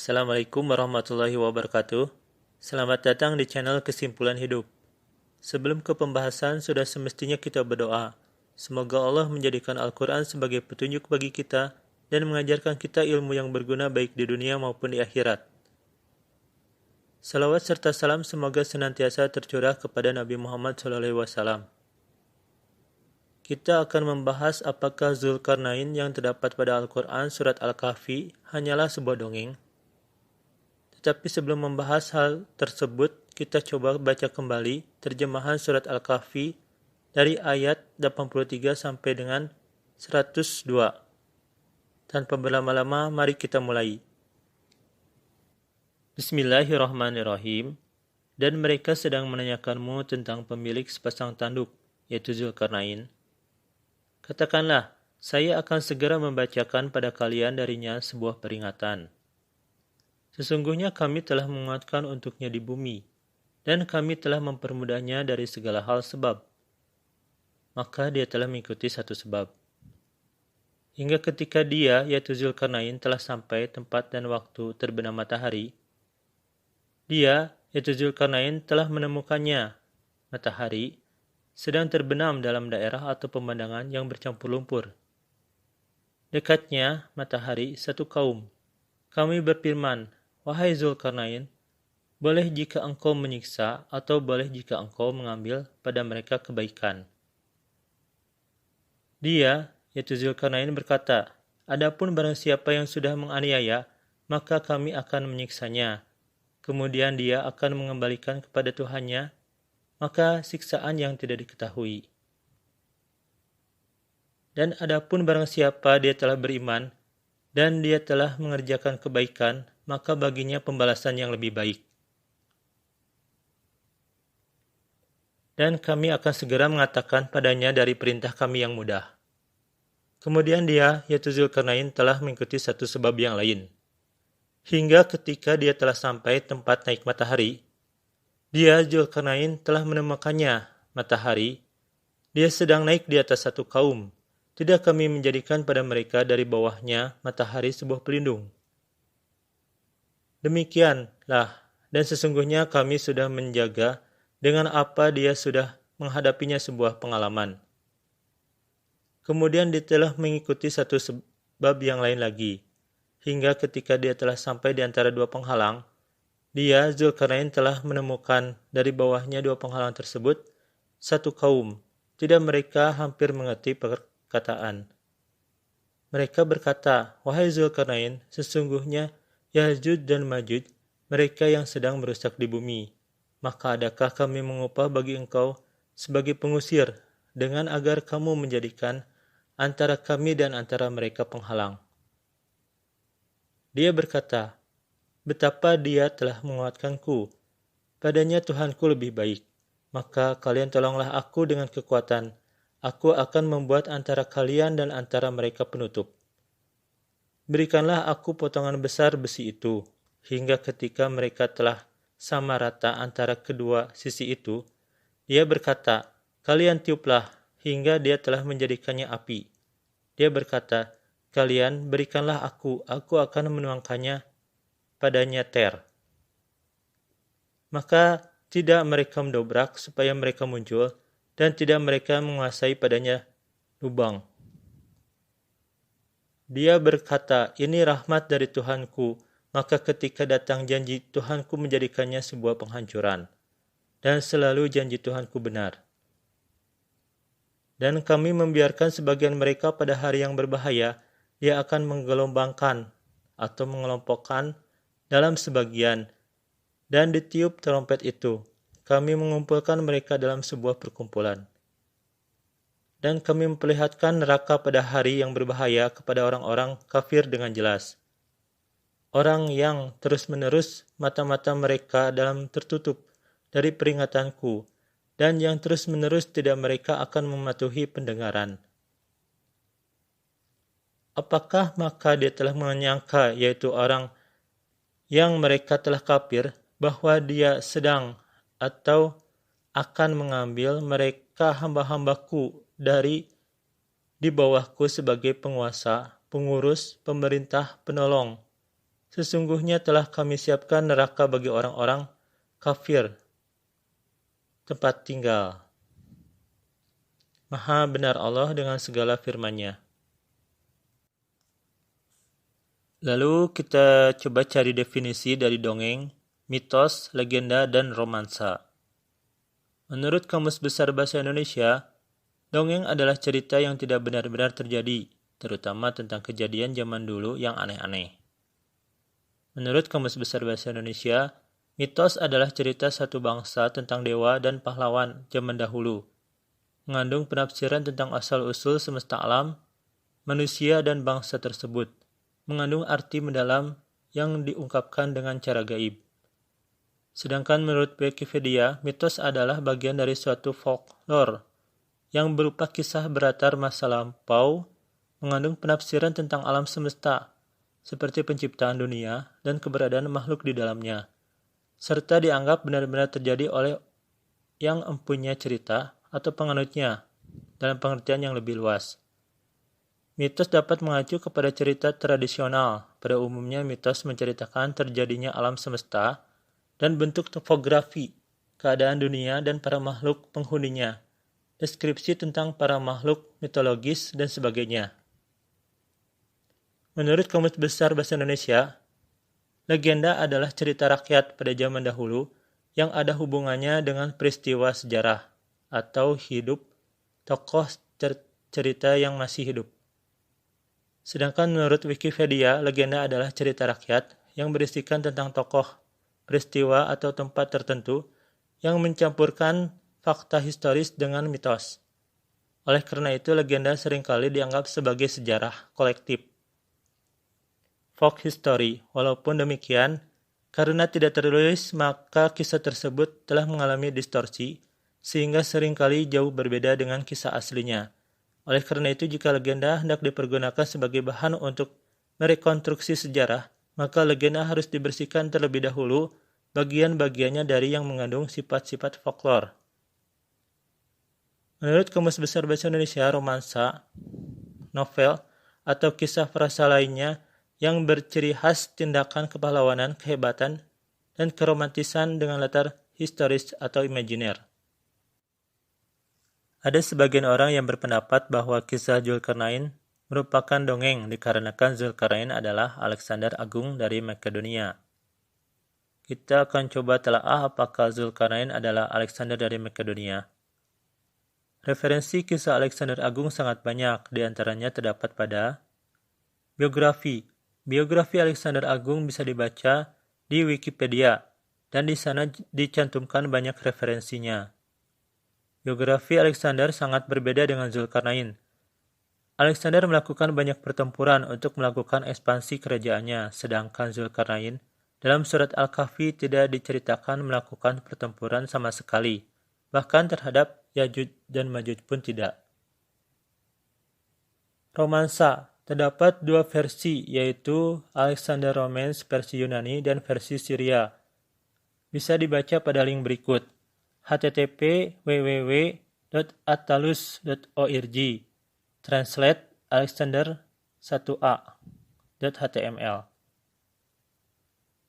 Assalamualaikum warahmatullahi wabarakatuh. Selamat datang di channel Kesimpulan Hidup. Sebelum ke pembahasan, sudah semestinya kita berdoa. Semoga Allah menjadikan Al-Quran sebagai petunjuk bagi kita dan mengajarkan kita ilmu yang berguna baik di dunia maupun di akhirat. Salawat serta salam semoga senantiasa tercurah kepada Nabi Muhammad SAW. Kita akan membahas apakah Zulkarnain yang terdapat pada Al-Quran surat Al-Kahfi hanyalah sebuah dongeng. Tetapi sebelum membahas hal tersebut, kita coba baca kembali terjemahan surat Al-Kahfi dari ayat 83 sampai dengan 102. Tanpa berlama-lama, mari kita mulai. Bismillahirrahmanirrahim. Dan mereka sedang menanyakanmu tentang pemilik sepasang tanduk, yaitu Zulkarnain. Katakanlah, saya akan segera membacakan pada kalian darinya sebuah peringatan. Sesungguhnya kami telah menguatkan untuknya di bumi, dan kami telah mempermudahnya dari segala hal sebab. Maka dia telah mengikuti satu sebab. Hingga ketika dia, yaitu Zulkarnain, telah sampai tempat dan waktu terbenam matahari, dia, yaitu Zulkarnain, telah menemukannya, matahari, sedang terbenam dalam daerah atau pemandangan yang bercampur lumpur. Dekatnya, matahari, satu kaum. Kami berfirman, wahai Zulkarnain, boleh jika engkau menyiksa atau boleh jika engkau mengambil pada mereka kebaikan. Dia, yaitu Zulkarnain berkata, adapun barang siapa yang sudah menganiaya, maka kami akan menyiksanya. Kemudian dia akan mengembalikan kepada Tuhannya, maka siksaan yang tidak diketahui. Dan adapun barang siapa dia telah beriman, dan dia telah mengerjakan kebaikan, maka baginya pembalasan yang lebih baik. Dan kami akan segera mengatakan padanya dari perintah kami yang mudah. Kemudian dia, yaitu Zulkarnain, telah mengikuti satu sebab yang lain. Hingga ketika dia telah sampai tempat naik matahari, dia, Zulkarnain, telah menemukannya, matahari. Dia sedang naik di atas satu kaum. Tidak kami menjadikan pada mereka dari bawahnya matahari sebuah pelindung. Demikianlah, dan sesungguhnya kami sudah menjaga dengan apa dia sudah menghadapinya sebuah pengalaman. Kemudian dia telah mengikuti satu sebab yang lain lagi. Hingga ketika dia telah sampai di antara dua penghalang, dia, Zulkarnain, telah menemukan dari bawahnya dua penghalang tersebut satu kaum. Tidak mereka hampir mengerti perkataan. Mereka berkata, wahai Zulkarnain, sesungguhnya Ya'juj dan Ma'juj, mereka yang sedang merusak di bumi. Maka adakah kami mengupah bagi engkau sebagai pengusir dengan agar kamu menjadikan antara kami dan antara mereka penghalang? Dia berkata, betapa dia telah menguatkanku. Padanya Tuhanku lebih baik. Maka kalian tolonglah aku dengan kekuatan. Aku akan membuat antara kalian dan antara mereka penutup. Berikanlah aku potongan besar besi itu, hingga ketika mereka telah sama rata antara kedua sisi itu, dia berkata, kalian tiuplah, hingga dia telah menjadikannya api. Dia berkata, kalian berikanlah aku akan menuangkannya padanya ter. Maka tidak mereka mendobrak supaya mereka muncul, dan tidak mereka menguasai padanya lubang. Dia berkata, ini rahmat dari Tuhanku, maka ketika datang janji Tuhanku menjadikannya sebuah penghancuran. Dan selalu janji Tuhanku benar. Dan kami membiarkan sebagian mereka pada hari yang berbahaya, dia akan menggelombangkan atau mengelompokkan dalam sebagian, dan ditiup trompet itu, kami mengumpulkan mereka dalam sebuah perkumpulan. Dan kami memperlihatkan neraka pada hari yang berbahaya kepada orang-orang kafir dengan jelas. Orang yang terus-menerus mata-mata mereka dalam tertutup dari peringatanku, dan yang terus-menerus tidak mereka akan mematuhi pendengaran. Apakah maka dia telah menyangka, yaitu orang yang mereka telah kafir, bahwa dia sedang atau akan mengambil mereka hamba-hambaku dari di bawahku sebagai penguasa, pengurus, pemerintah, penolong. Sesungguhnya telah kami siapkan neraka bagi orang-orang kafir, tempat tinggal. Maha benar Allah dengan segala firman-Nya. Lalu kita coba cari definisi dari dongeng, mitos, legenda, dan romansa. Menurut Kamus Besar Bahasa Indonesia, dongeng adalah cerita yang tidak benar-benar terjadi, terutama tentang kejadian zaman dulu yang aneh-aneh. Menurut Kamus Besar Bahasa Indonesia, mitos adalah cerita satu bangsa tentang dewa dan pahlawan zaman dahulu, mengandung penafsiran tentang asal-usul semesta alam, manusia dan bangsa tersebut, mengandung arti mendalam yang diungkapkan dengan cara gaib. Sedangkan menurut Wikipedia, mitos adalah bagian dari suatu folklore yang berupa kisah beratar masa lampau, mengandung penafsiran tentang alam semesta, seperti penciptaan dunia dan keberadaan makhluk di dalamnya, serta dianggap benar-benar terjadi oleh yang empunya cerita atau penganutnya dalam pengertian yang lebih luas. Mitos dapat mengacu kepada cerita tradisional. Pada umumnya, mitos menceritakan terjadinya alam semesta dan bentuk topografi, keadaan dunia dan para makhluk penghuninya, deskripsi tentang para makhluk mitologis, dan sebagainya. Menurut Kamus Besar Bahasa Indonesia, legenda adalah cerita rakyat pada zaman dahulu yang ada hubungannya dengan peristiwa sejarah atau hidup tokoh cerita yang masih hidup. Sedangkan menurut Wikipedia, legenda adalah cerita rakyat yang berisikan tentang tokoh, peristiwa atau tempat tertentu yang mencampurkan fakta historis dengan mitos. Oleh karena itu, legenda seringkali dianggap sebagai sejarah kolektif. Folk history, walaupun demikian, karena tidak tertulis, maka kisah tersebut telah mengalami distorsi, sehingga seringkali jauh berbeda dengan kisah aslinya. Oleh karena itu, jika legenda hendak dipergunakan sebagai bahan untuk merekonstruksi sejarah, maka legenda harus dibersihkan terlebih dahulu bagian-bagiannya dari yang mengandung sifat-sifat folklore. Menurut Kamus Besar Bahasa Indonesia, romansa, novel, atau kisah frasa lainnya yang berciri khas tindakan kepahlawanan, kehebatan, dan keromantisan dengan latar historis atau imajiner. Ada sebagian orang yang berpendapat bahwa kisah Zulkarnain merupakan dongeng dikarenakan Zulkarnain adalah Alexander Agung dari Makedonia. Kita akan coba telaah apakah Zulkarnain adalah Alexander dari Makedonia. Referensi kisah Alexander Agung sangat banyak, di antaranya terdapat pada biografi. Biografi Alexander Agung bisa dibaca di Wikipedia, dan di sana dicantumkan banyak referensinya. Biografi Alexander sangat berbeda dengan Zulkarnain. Alexander melakukan banyak pertempuran untuk melakukan ekspansi kerajaannya, sedangkan Zulkarnain dalam surat Al-Kahfi tidak diceritakan melakukan pertempuran sama sekali, bahkan terhadap Yajuj dan Majuj pun tidak. Romansa, terdapat dua versi, yaitu Alexander Romance versi Yunani dan versi Syria. Bisa dibaca pada link berikut, http://www.attalus.org, translate Alexander 1a.html.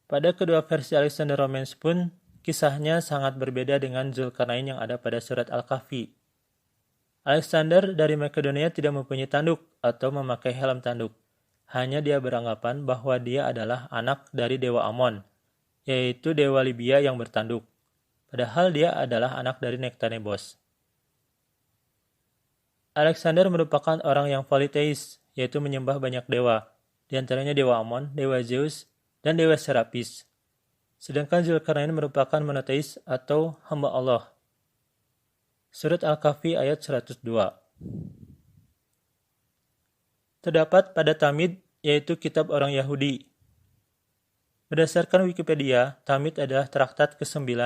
Pada kedua versi Alexander Romance pun, kisahnya sangat berbeda dengan Zulkarnain yang ada pada surat Al-Kahfi. Alexander dari Makedonia tidak mempunyai tanduk atau memakai helm tanduk. Hanya dia beranggapan bahwa dia adalah anak dari dewa Amon, yaitu dewa Libya yang bertanduk. Padahal dia adalah anak dari Nektanebos. Alexander merupakan orang yang politeis, yaitu menyembah banyak dewa, di antaranya dewa Amon, dewa Zeus, dan dewa Serapis. Sedangkan Zulkarnain merupakan monoteis atau hamba Allah. Surat Al-Kahfi ayat 102. Terdapat pada Tamid, yaitu kitab orang Yahudi. Berdasarkan Wikipedia, Tamid adalah traktat ke-9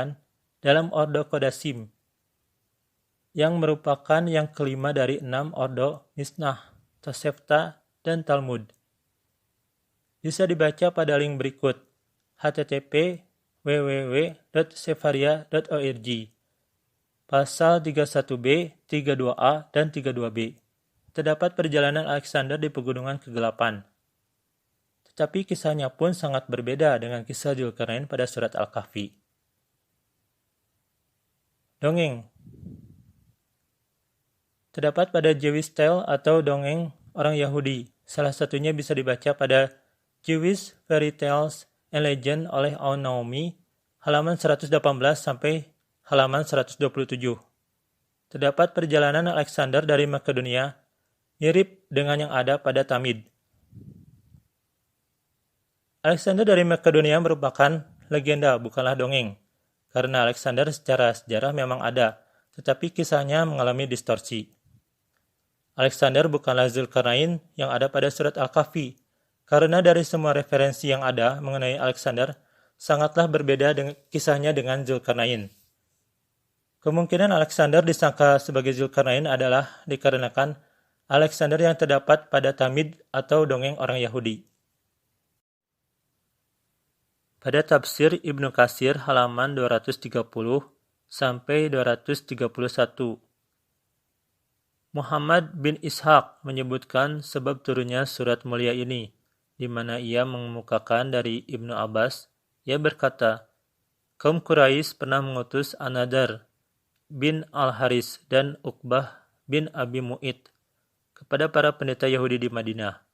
dalam Ordo Kodasim, yang merupakan yang kelima dari 6 Ordo Mishnah, Tosefta, dan Talmud. Bisa dibaca pada link berikut, http://www.sefaria.org, pasal 31b, 32a, dan 32b. Terdapat perjalanan Alexander di pegunungan ke-8. tetapi kisahnya pun sangat berbeda dengan kisah Dzulkarnain pada surat Al-Kahfi. Dongeng. Terdapat pada Jewish Tale atau dongeng orang Yahudi. Salah satunya bisa dibaca pada Jewish Fairy Tales and Legend oleh Aun Naomi, halaman 118 sampai halaman 127. Terdapat perjalanan Alexander dari Makedonia, mirip dengan yang ada pada Tamid. Alexander dari Makedonia merupakan legenda, bukanlah dongeng. Karena Alexander secara sejarah memang ada, tetapi kisahnya mengalami distorsi. Alexander bukanlah Dzulkarnain yang ada pada surat Al-Kahfi, karena dari semua referensi yang ada mengenai Alexander, sangatlah berbeda dengan kisahnya dengan Dzulkarnain. Kemungkinan Alexander disangka sebagai Dzulkarnain adalah dikarenakan Alexander yang terdapat pada Tamid atau dongeng orang Yahudi. Pada tafsir Ibnu Katsir halaman 230 sampai 231, Muhammad bin Ishaq menyebutkan sebab turunnya surat mulia ini, di mana ia mengemukakan dari Ibnu Abbas. Ia berkata, kaum Quraisy pernah mengutus An-Nadr bin Al-Haris dan Uqbah bin Abi Mu'id kepada para pendeta Yahudi di Madinah.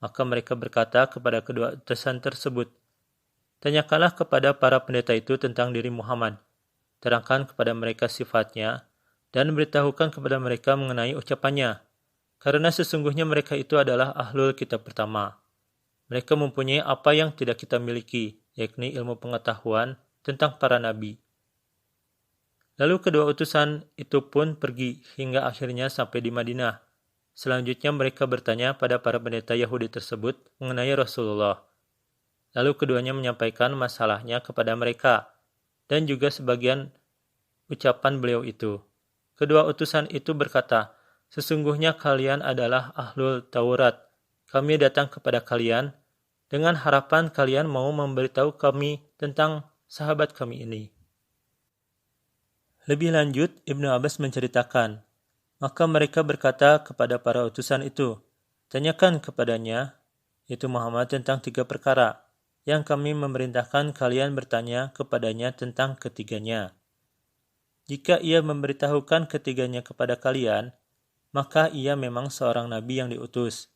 Maka mereka berkata kepada kedua utusan tersebut, tanyakanlah kepada para pendeta itu tentang diri Muhammad, terangkan kepada mereka sifatnya, dan beritahukan kepada mereka mengenai ucapannya, karena sesungguhnya mereka itu adalah ahlul kitab pertama. Mereka mempunyai apa yang tidak kita miliki, yakni ilmu pengetahuan tentang para nabi. Lalu kedua utusan itu pun pergi hingga akhirnya sampai di Madinah. Selanjutnya mereka bertanya pada para pendeta Yahudi tersebut mengenai Rasulullah. Lalu keduanya menyampaikan masalahnya kepada mereka, dan juga sebagian ucapan beliau itu. Kedua utusan itu berkata, sesungguhnya kalian adalah ahlul Taurat. Kami datang kepada kalian dengan harapan kalian mau memberitahu kami tentang sahabat kami ini. Lebih lanjut, Ibnu Abbas menceritakan, maka mereka berkata kepada para utusan itu, tanyakan kepadanya, yaitu Muhammad, tentang 3 perkara, yang kami memerintahkan kalian bertanya kepadanya tentang ketiganya. Jika ia memberitahukan ketiganya kepada kalian, maka ia memang seorang nabi yang diutus.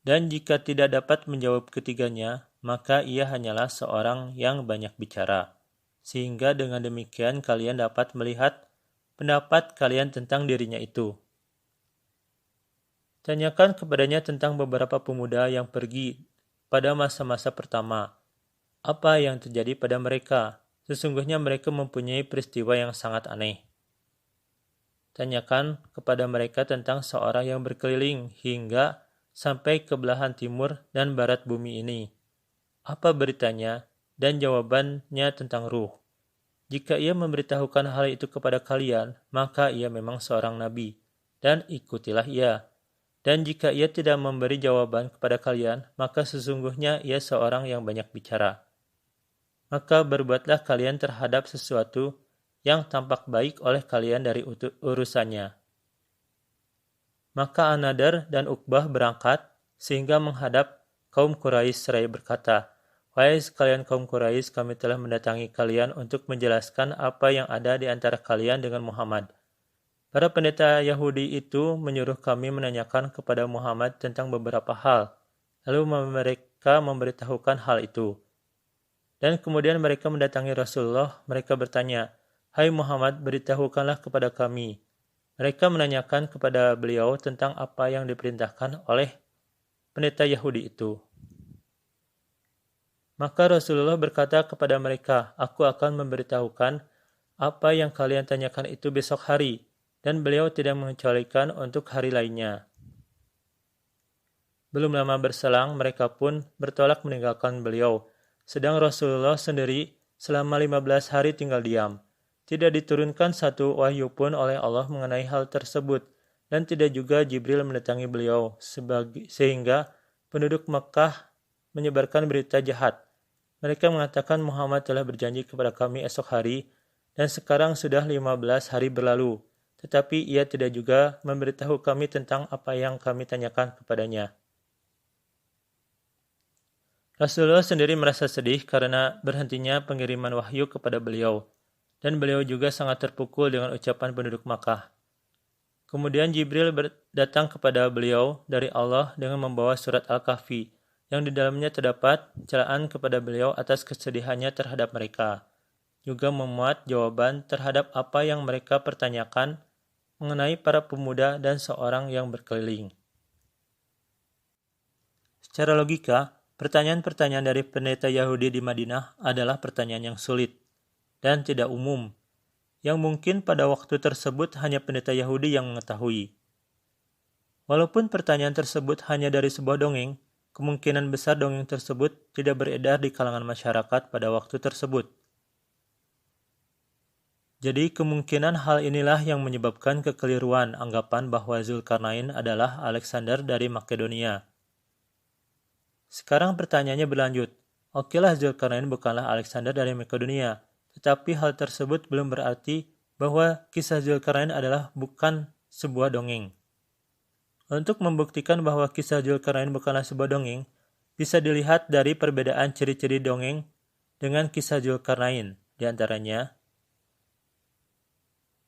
Dan jika tidak dapat menjawab ketiganya, maka ia hanyalah seorang yang banyak bicara. Sehingga dengan demikian kalian dapat melihat pendapat kalian tentang dirinya itu. Tanyakan kepadanya tentang beberapa pemuda yang pergi pada masa-masa pertama, apa yang terjadi pada mereka? Sesungguhnya mereka mempunyai peristiwa yang sangat aneh. Tanyakan kepada mereka tentang seorang yang berkeliling hingga sampai ke belahan timur dan barat bumi ini. Apa beritanya dan jawabannya tentang ruh? Jika ia memberitahukan hal itu kepada kalian, maka ia memang seorang nabi, dan ikutilah ia. Dan jika ia tidak memberi jawaban kepada kalian, maka sesungguhnya ia seorang yang banyak bicara. Maka berbuatlah kalian terhadap sesuatu yang tampak baik oleh kalian dari urusannya. Maka An-Nadr dan Uqbah berangkat sehingga menghadap kaum Quraisy seraya berkata, wahai sekalian kaum Quraisy, kami telah mendatangi kalian untuk menjelaskan apa yang ada di antara kalian dengan Muhammad. Para pendeta Yahudi itu menyuruh kami menanyakan kepada Muhammad tentang beberapa hal, lalu mereka memberitahukan hal itu. Dan kemudian mereka mendatangi Rasulullah, mereka bertanya, hai Muhammad, beritahukanlah kepada kami. Mereka menanyakan kepada beliau tentang apa yang diperintahkan oleh pendeta Yahudi itu. Maka Rasulullah berkata kepada mereka, aku akan memberitahukan apa yang kalian tanyakan itu besok hari, dan beliau tidak mengecualikan untuk hari lainnya. Belum lama berselang, mereka pun bertolak meninggalkan beliau, sedang Rasulullah sendiri selama 15 hari tinggal diam. Tidak diturunkan satu wahyu pun oleh Allah mengenai hal tersebut, dan tidak juga Jibril mendatangi beliau, sehingga penduduk Makkah menyebarkan berita jahat. Mereka mengatakan Muhammad telah berjanji kepada kami esok hari, dan sekarang sudah 15 hari berlalu. Tetapi ia tidak juga memberitahu kami tentang apa yang kami tanyakan kepadanya. Rasulullah sendiri merasa sedih karena berhentinya pengiriman wahyu kepada beliau, dan beliau juga sangat terpukul dengan ucapan penduduk Makkah. Kemudian Jibril datang kepada beliau dari Allah dengan membawa surat Al-Kahfi, yang di dalamnya terdapat celaan kepada beliau atas kesedihannya terhadap mereka. Juga memuat jawaban terhadap apa yang mereka pertanyakan mengenai para pemuda dan seorang yang berkeliling. Secara logika, pertanyaan-pertanyaan dari pendeta Yahudi di Madinah adalah pertanyaan yang sulit dan tidak umum, yang mungkin pada waktu tersebut hanya pendeta Yahudi yang mengetahui. Walaupun pertanyaan tersebut hanya dari sebuah dongeng, kemungkinan besar dongeng tersebut tidak beredar di kalangan masyarakat pada waktu tersebut. Jadi kemungkinan hal inilah yang menyebabkan kekeliruan anggapan bahwa Zulkarnain adalah Alexander dari Makedonia. Sekarang pertanyaannya berlanjut. Okelah, Zulkarnain bukanlah Alexander dari Makedonia, tetapi hal tersebut belum berarti bahwa kisah Zulkarnain adalah bukan sebuah dongeng. Untuk membuktikan bahwa kisah Zulkarnain bukanlah sebuah dongeng, bisa dilihat dari perbedaan ciri-ciri dongeng dengan kisah Zulkarnain. Di antaranya,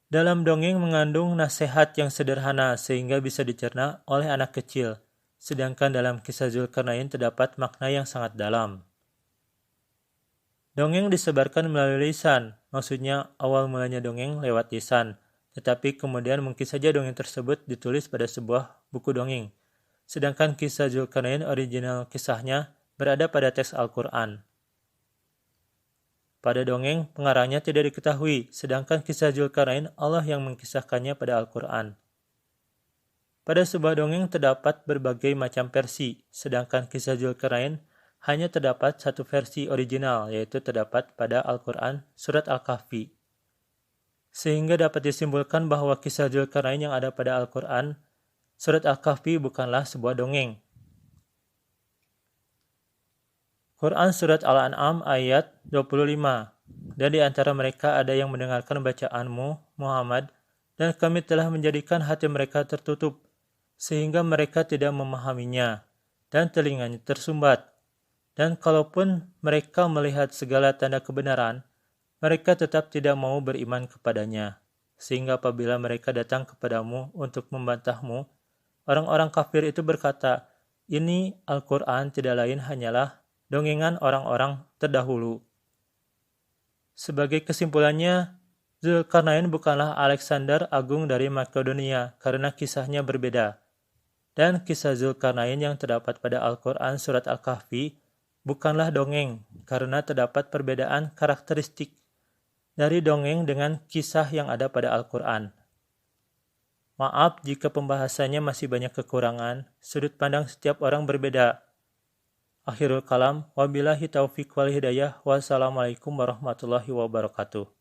dalam dongeng mengandung nasihat yang sederhana sehingga bisa dicerna oleh anak kecil, sedangkan dalam kisah Zulkarnain terdapat makna yang sangat dalam. Dongeng disebarkan melalui lisan, maksudnya awal mulanya dongeng lewat lisan, tetapi kemudian mungkin saja dongeng tersebut ditulis pada sebuah buku dongeng, sedangkan kisah Zulkarnain original kisahnya berada pada teks Al-Quran. Pada dongeng, pengarangnya tidak diketahui, sedangkan kisah Zulkarnain Allah yang mengkisahkannya pada Al-Quran. Pada sebuah dongeng terdapat berbagai macam versi, sedangkan kisah Zulkarnain hanya terdapat satu versi original, yaitu terdapat pada Al-Quran surat Al-Kahfi. Sehingga dapat disimpulkan bahwa kisah Zulkarnain yang ada pada Al-Quran surat Al-Kahfi bukanlah sebuah dongeng. Quran surat Al-An'am ayat 25. Dan di antara mereka ada yang mendengarkan bacaanmu, Muhammad, dan kami telah menjadikan hati mereka tertutup, sehingga mereka tidak memahaminya, dan telinganya tersumbat. Dan kalaupun mereka melihat segala tanda kebenaran, mereka tetap tidak mau beriman kepadanya. Sehingga apabila mereka datang kepadamu untuk membantahmu, orang-orang kafir itu berkata, ini Al-Quran tidak lain hanyalah dongengan orang-orang terdahulu. Sebagai kesimpulannya, Zulkarnain bukanlah Alexander Agung dari Makedonia karena kisahnya berbeda. Dan kisah Zulkarnain yang terdapat pada Al-Quran surat Al-Kahfi bukanlah dongeng karena terdapat perbedaan karakteristik dari dongeng dengan kisah yang ada pada Al-Quran. Maaf jika pembahasannya masih banyak kekurangan, sudut pandang setiap orang berbeda. Akhirul kalam, wabillahi taufiq wal hidayah, wassalamualaikum warahmatullahi wabarakatuh.